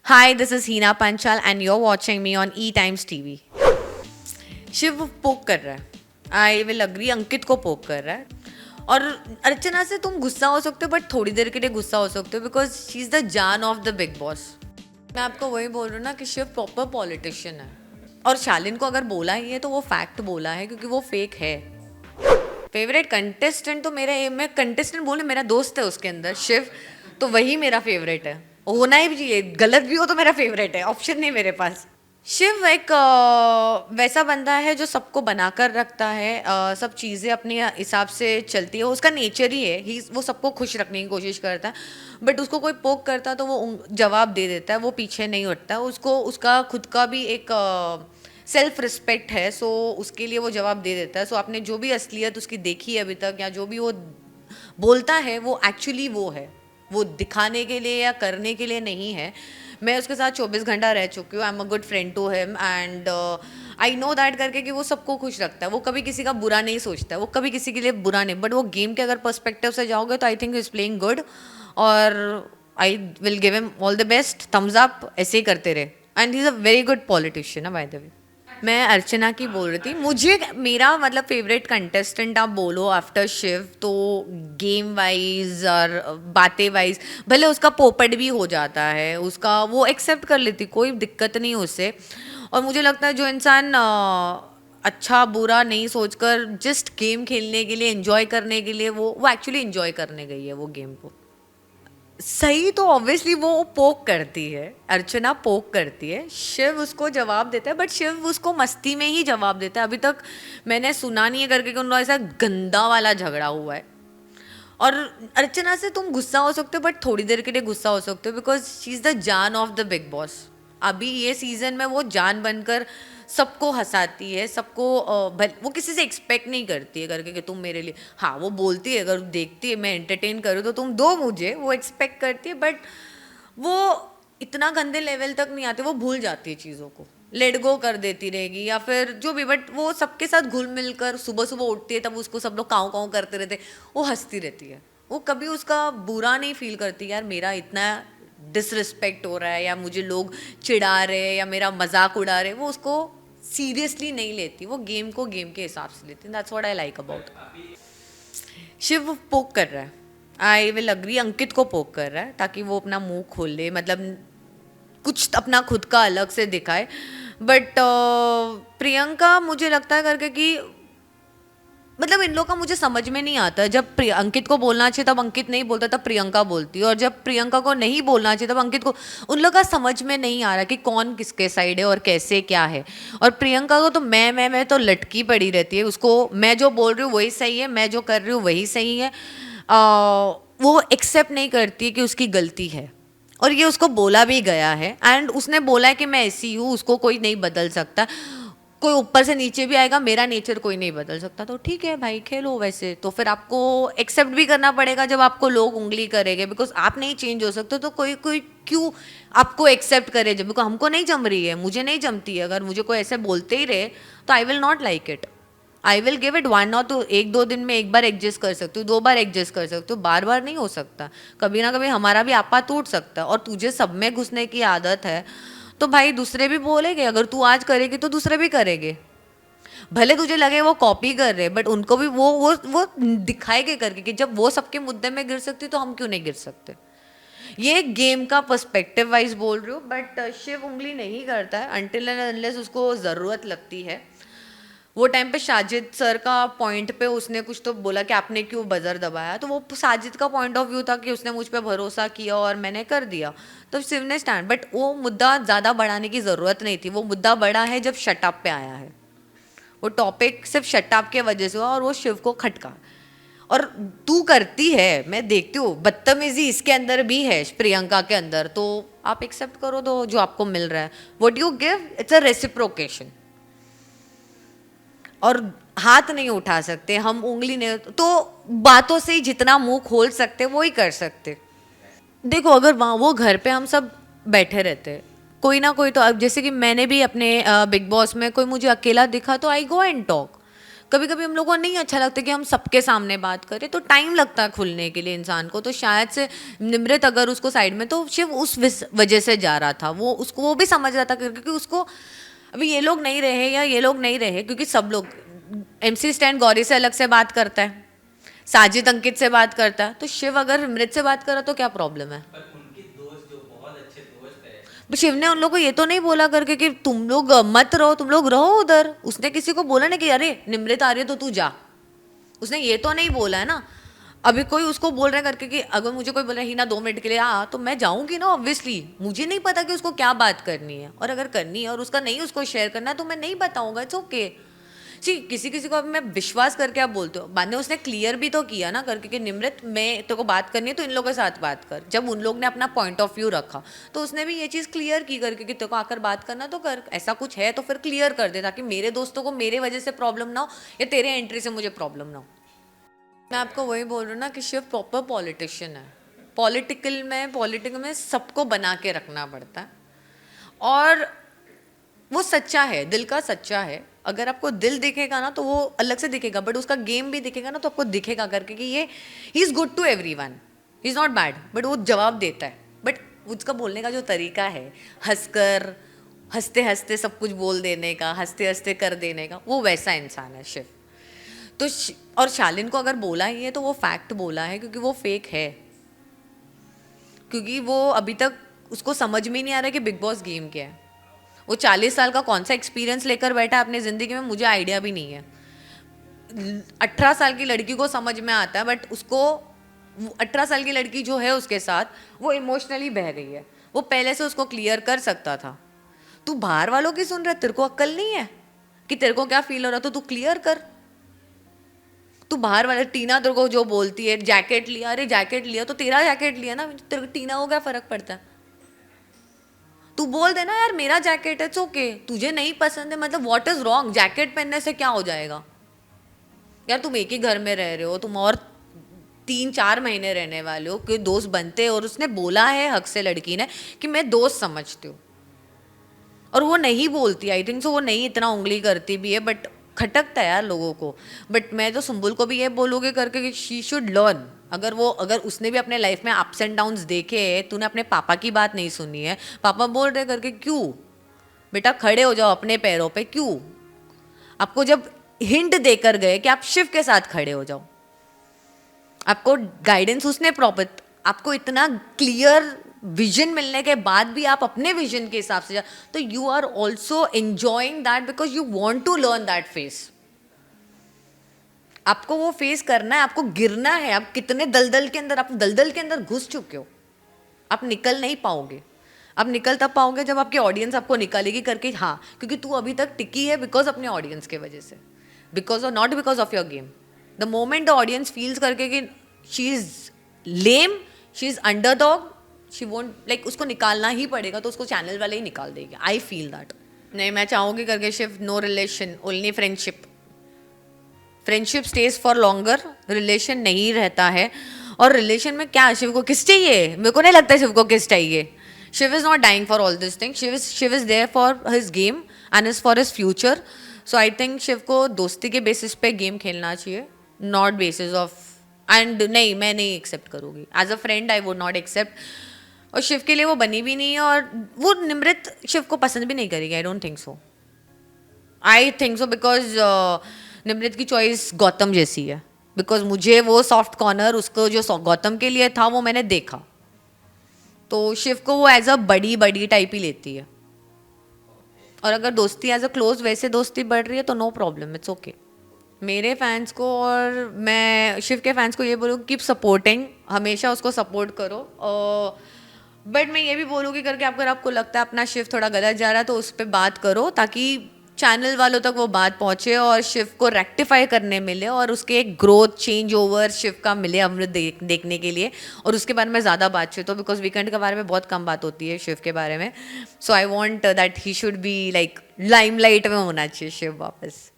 Hi, this is Hina Panchal and you're watching me on E Times TV. Shiv पोक कर रहा है. I will agree, अंकित को पोक कर रहा है. और अर्चना से तुम गुस्सा हो सकते हो बट थोड़ी देर के लिए गुस्सा हो सकते हो बिकॉज शी इज द जान ऑफ द बिग बॉस. मैं आपको वही बोल रही हूँ ना कि शिव प्रॉपर पॉलिटिशियन है. और शालिन को अगर बोला ही है तो वो फैक्ट बोला है क्योंकि वो फेक है. फेवरेट कंटेस्टेंट तो मेरा, मैं कंटेस्टेंट बोले, मेरा दोस्त है उसके अंदर शिव, तो वही मेरा फेवरेट है. होना ही चाहिए, गलत भी हो तो मेरा फेवरेट है, ऑप्शन नहीं मेरे पास. शिव एक वैसा बंदा है जो सबको बनाकर रखता है. सब चीज़ें अपने हिसाब से चलती है, उसका नेचर ही है. वो सबको खुश रखने की कोशिश करता है. बट उसको कोई पोक करता है तो वो जवाब दे देता है, वो पीछे नहीं हटता. उसको उसका खुद का भी एक सेल्फ रिस्पेक्ट है, सो उसके लिए वो जवाब दे देता है. सो आपने जो भी असलियत उसकी देखी है अभी तक, या जो भी वो बोलता है, वो एक्चुअली वो है. वो दिखाने के लिए या करने के लिए नहीं है. मैं उसके साथ 24 घंटा रह चुकी हूँ. I am a good friend to him and I know that करके कि वो सबको खुश रखता है. वो कभी किसी का बुरा नहीं सोचता है, वो कभी किसी के लिए बुरा नहीं. बट वो गेम के अगर पर्सपेक्टिव से जाओगे तो I think is playing good. और I will give him all the best, thumbs up. ऐसे ही करते रहे. And he is a very good politician by the way. मैं अर्चना की बोल रही थी. मुझे मेरा मतलब फेवरेट कंटेस्टेंट आप बोलो आफ्टर शिव तो गेम वाइज और बातें वाइज भले उसका पोपट भी हो जाता है, उसका वो एक्सेप्ट कर लेती, कोई दिक्कत नहीं उससे. और मुझे लगता है जो इंसान अच्छा बुरा नहीं सोचकर जस्ट गेम खेलने के लिए, एंजॉय करने के लिए, वो एक्चुअली एंजॉय करने गई है वो गेम को. सही तो ऑब्वियसली वो पोक करती है, अर्चना पोक करती है. शिव उसको जवाब देता है बट शिव उसको मस्ती में ही जवाब देता है. अभी तक मैंने सुना नहीं है करके कि उन्होंने ऐसा गंदा वाला झगड़ा हुआ है. और अर्चना से तुम गुस्सा हो सकते हो बट थोड़ी देर के लिए गुस्सा हो सकते हो बिकॉज शी इज़ द जान ऑफ द बिग बॉस. अभी ये सीजन में वो जान बनकर सबको हंसाती है, सबको वो किसी से एक्सपेक्ट नहीं करती है करके कि तुम मेरे लिए, हाँ वो बोलती है अगर देखती है मैं एंटरटेन करूँ तो तुम दो मुझे, वो एक्सपेक्ट करती है. बट वो इतना गंदे लेवल तक नहीं आते, वो भूल जाती है चीज़ों को, लेट गो कर देती रहेगी या फिर जो भी. बट वो सबके साथ घुल मिल कर सुबह सुबह उठती है तब उसको सब लोग काँव काँव करते रहते, वो हंसती रहती है. वो कभी उसका बुरा नहीं फील करती यार मेरा इतना डिसरिस्पेक्ट हो रहा है या मुझे लोग चिढ़ा रहे हैं या मेरा मजाक उड़ा रहे. वो उसको सीरियसली नहीं लेती, वो गेम को गेम के हिसाब से लेती. That's what I like about. शिव पोक कर रहा है. आई विल अग्री, अंकित को पोक कर रहा है ताकि वो अपना मुंह खोल ले, मतलब कुछ अपना खुद का अलग से दिखाए. बट प्रियंका मुझे लगता है करके कि मतलब इन लोग का मुझे समझ में नहीं आता. जब अंकित को बोलना चाहिए तब अंकित नहीं बोलता, तब प्रियंका बोलती है. और जब प्रियंका को नहीं बोलना चाहिए तब अंकित को. उन लोग का समझ में नहीं आ रहा कि कौन किसके साइड है और कैसे क्या है. और प्रियंका को तो मैं तो लटकी पड़ी रहती है. उसको मैं जो बोल रही हूँ वही सही है, मैं जो कर रही हूँ वही सही है. वो एक्सेप्ट नहीं करती है कि उसकी गलती है. और ये उसको बोला भी गया है एंड उसने बोला है कि मैं ऐसी हूँ, उसको कोई नहीं बदल सकता. कोई ऊपर से नीचे भी आएगा, मेरा नेचर कोई नहीं बदल सकता. तो ठीक है भाई, खेलो वैसे. तो फिर आपको एक्सेप्ट भी करना पड़ेगा जब आपको लोग उंगली करेंगे, बिकॉज आप नहीं चेंज हो सकते. तो कोई कोई क्यों आपको एक्सेप्ट करे जब बिकॉज हमको नहीं जम रही है, मुझे नहीं जमती है. अगर मुझे कोई ऐसे बोलते ही रहे तो I will not like it. I will give it one. और तो एक दो दिन में एक बार एडजस्ट कर सकती हूँ, दो बार एडजस्ट कर सकती हूँ, बार बार नहीं हो सकता. कभी ना कभी हमारा भी आपा टूट सकता है. और तुझे सब में घुसने की आदत है तो भाई दूसरे भी बोलेंगे. अगर तू आज करेगी तो दूसरे भी करेंगे. भले तुझे लगे वो कॉपी कर रहे, बट उनको भी वो दिखाएंगे करके कि जब वो सबके मुद्दे में गिर सकती तो हम क्यों नहीं गिर सकते. ये गेम का पर्सपेक्टिव वाइज बोल रही हूँ. बट शिव उंगली नहीं करता है अनटिल एंड अनलेस उसको ज़रूरत लगती है. वो टाइम पे साजिद सर का पॉइंट पे उसने कुछ तो बोला कि आपने क्यों बजर दबाया, तो वो साजिद का पॉइंट ऑफ व्यू था कि उसने मुझ पर भरोसा किया और मैंने कर दिया, तो शिव ने स्टैंड. बट वो मुद्दा ज़्यादा बढ़ाने की ज़रूरत नहीं थी. वो मुद्दा बड़ा है जब शटअप पे आया है. वो टॉपिक सिर्फ शटअप के वजह से हुआ और वो शिव को खटका. और तू करती है, मैं देखती हूँ बदतमीजी इसके अंदर भी है, प्रियंका के अंदर. तो आप एक्सेप्ट करो दो जो आपको मिल रहा है. What you give it's a reciprocation. और हाथ नहीं उठा सकते हम, उंगली नहीं, तो बातों से ही जितना मुंह खोल सकते वो ही कर सकते. देखो अगर वहाँ वो घर पे हम सब बैठे रहते, कोई ना कोई तो, अब जैसे कि मैंने भी अपने बिग बॉस में कोई मुझे अकेला दिखा तो आई गो एंड टॉक. कभी कभी हम लोग को नहीं अच्छा लगता कि हम सबके सामने बात करें, तो टाइम लगता है खुलने के लिए इंसान को। तो शायद से निमृत अगर उसको साइड में, तो शिव उस वजह से जा रहा था, वो उसको वो भी समझ रहा था क्योंकि उसको अभी ये लोग नहीं रहे या ये लोग नहीं रहे, क्योंकि सब लोग MC स्टैन गौरी से अलग से बात करता है, साजिद अंकित से बात करता है, तो शिव अगर मृत से बात करा तो क्या प्रॉब्लम है? पर उनके दोस्त जो बहुत अच्छे दोस्त है। तो शिव ने उन लोगों को ये तो नहीं बोला करके कि तुम लोग मत रहो, तुम लोग रहो उधर। उसने किसी को बोला नहीं कि अरे निमृत आ रही है तो तू जा, उसने ये तो नहीं बोला है ना। अभी कोई उसको बोल रहा है करके कि अगर मुझे कोई बोल रहा है ही ना 2 मिनट के लिए आ, तो मैं जाऊंगी ना ऑब्वियसली। मुझे नहीं पता कि उसको क्या बात करनी है, और अगर करनी है और उसका नहीं उसको शेयर करना है तो मैं नहीं बताऊंगा, इट्स ओके। सी किसी किसी को अब मैं विश्वास करके आप बोलते हो, बाद में उसने क्लियर भी तो किया ना करके कि निमृत मैं तेरे को बात करनी है तो इन लोगों के साथ बात कर। जब उन लोग ने अपना पॉइंट ऑफ व्यू रखा तो उसने भी ये चीज़ क्लियर की करके कि तेरे को आकर बात करना तो कर, ऐसा कुछ है तो फिर क्लियर कर दे, ताकि मेरे दोस्तों को मेरे वजह से प्रॉब्लम ना हो या तेरे एंट्री से मुझे प्रॉब्लम ना हो। मैं आपको वही बोल रही हूँ ना कि शिव प्रॉपर पॉलिटिशियन है। पॉलिटिक में सबको बना के रखना पड़ता है, और वो सच्चा है, दिल का सच्चा है। अगर आपको दिल दिखेगा ना तो वो अलग से दिखेगा, बट उसका गेम भी दिखेगा ना तो आपको दिखेगा करके कि ये he is good to everyone, he is not bad, but वो जवाब देता है। बट उसका बोलने का जो तरीका है, हंसकर हंसते हंसते सब कुछ बोल देने का, हंसते हंसते कर देने का, वो वैसा इंसान है शिव। तो और शालिन को अगर बोला ही है तो वो फैक्ट बोला है, क्योंकि वो फेक है, क्योंकि वो अभी तक उसको समझ में नहीं आ रहा है कि बिग बॉस गेम क्या है। वो 40 साल का कौन सा एक्सपीरियंस लेकर बैठा है अपनी ज़िंदगी में, मुझे आइडिया भी नहीं है। 18 साल की लड़की को समझ में आता है, बट उसको 18 साल की लड़की जो है उसके साथ वो इमोशनली बह गई है, वो पहले से उसको क्लियर कर सकता था। तू बाहर वालों की सुन रहा है, तेरे को अक्ल नहीं है कि तेरे को क्या फील हो रहा, तो तू क्लियर कर। तू बाहर वाले, टीना तेरे को जो बोलती है जैकेट लिया, अरे जैकेट लिया तो तेरा जैकेट लिया ना, तेरे टीना को क्या फर्क पड़ता है? तू बोल देना यार मेरा जैकेट है, इट्स ओके। तुझे नहीं पसंद है मतलब व्हाट इज रॉन्ग, जैकेट पहनने से क्या हो जाएगा यार? तुम एक ही घर में रह रहे हो, तुम और 3-4 महीने रहने वाले हो, कि दोस्त बनते, और उसने बोला है हक से लड़की ने कि मैं दोस्त समझती हूँ, और वो नहीं बोलती, आई थिंक सो वो नहीं इतना उंगली करती भी है, बट खटकता है यार लोगों को। बट मैं तो सुम्बुल को भी ये बोलूँगी करके कि शी शुड लर्न। अगर उसने भी अपने लाइफ में अप्स एंड डाउन्स देखे हैं, तूने अपने पापा की बात नहीं सुनी है, पापा बोल रहे करके, क्यों बेटा खड़े हो जाओ अपने पैरों पे, क्यों? आपको जब हिंट देकर गए कि आप शिव के साथ खड़े हो जाओ, आपको गाइडेंस उसने प्रॉपर, आपको इतना क्लियर विजन मिलने के बाद भी आप अपने विजन के हिसाब से जा, तो you are also enjoying that because you want to learn that face. आपको वो फेस करना है, आपको गिरना है। आप कितने दलदल के अंदर, आप दलदल के अंदर घुस चुके हो, आप निकल नहीं पाओगे। आप निकल तब पाओगे जब आपकी ऑडियंस आपको निकालेगी करके, हाँ क्योंकि तू अभी तक टिकी है बिकॉज अपने ऑडियंस के वजह से, बिकॉज और not because of your game. The moment the audience feels करके कि she is lame, she is underdog, she won't like, उसको निकालना ही पड़ेगा, तो उसको चैनल वाले ही निकाल देंगे। I feel that. नहीं, मैं चाहूँगी करके Shiv no relation, only friendship. Friendship stays for longer, relation नहीं रहता है। और रिलेशन में क्या, शिव को किस चाहिए? मेरे को नहीं लगता शिव को किस चाहिए। Shiv is not dying for all this thing, Shiv is there for his game and is for his future. So I think Shiv को दोस्ती के बेसिस पे गेम खेलना चाहिए, नॉट बेसिस ऑफ, एंड नहीं, मैं नहीं एक्सेप्ट करूँगी as a friend, I would not accept. और शिव के लिए वो बनी भी नहीं है, और वो निमृत शिव को पसंद भी नहीं करेगी, I don't think so. I think so because Nimrit की चॉइस गौतम जैसी है, बिकॉज मुझे वो सॉफ्ट कॉर्नर उसको जो गौतम के लिए था वो मैंने देखा, तो शिव को वो एज अ बड़ी बड़ी टाइप ही लेती है। और अगर दोस्ती एज अ क्लोज वैसे दोस्ती बढ़ रही है तो नो प्रॉब्लम, इट्स ओके। मेरे फैंस को और मैं शिव के फैंस को ये बोलूँ, कीप सपोर्टिंग, हमेशा उसको सपोर्ट करो। बट मैं ये भी बोलूँगी करके, अगर आपको लगता है अपना शिव थोड़ा गलत जा रहा है तो उस पर बात करो, ताकि चैनल वालों तक वो बात पहुँचे और शिव को रेक्टिफाई करने मिले, और उसके एक ग्रोथ चेंज ओवर शिव का मिले अमृत देखने के लिए। और उसके बारे में ज़्यादा बातचीत हो, बिकॉज वीकेंड के बारे में बहुत कम बात होती है शिव के बारे में। So I want that he should be like limelight में होना चाहिए शिव वापस।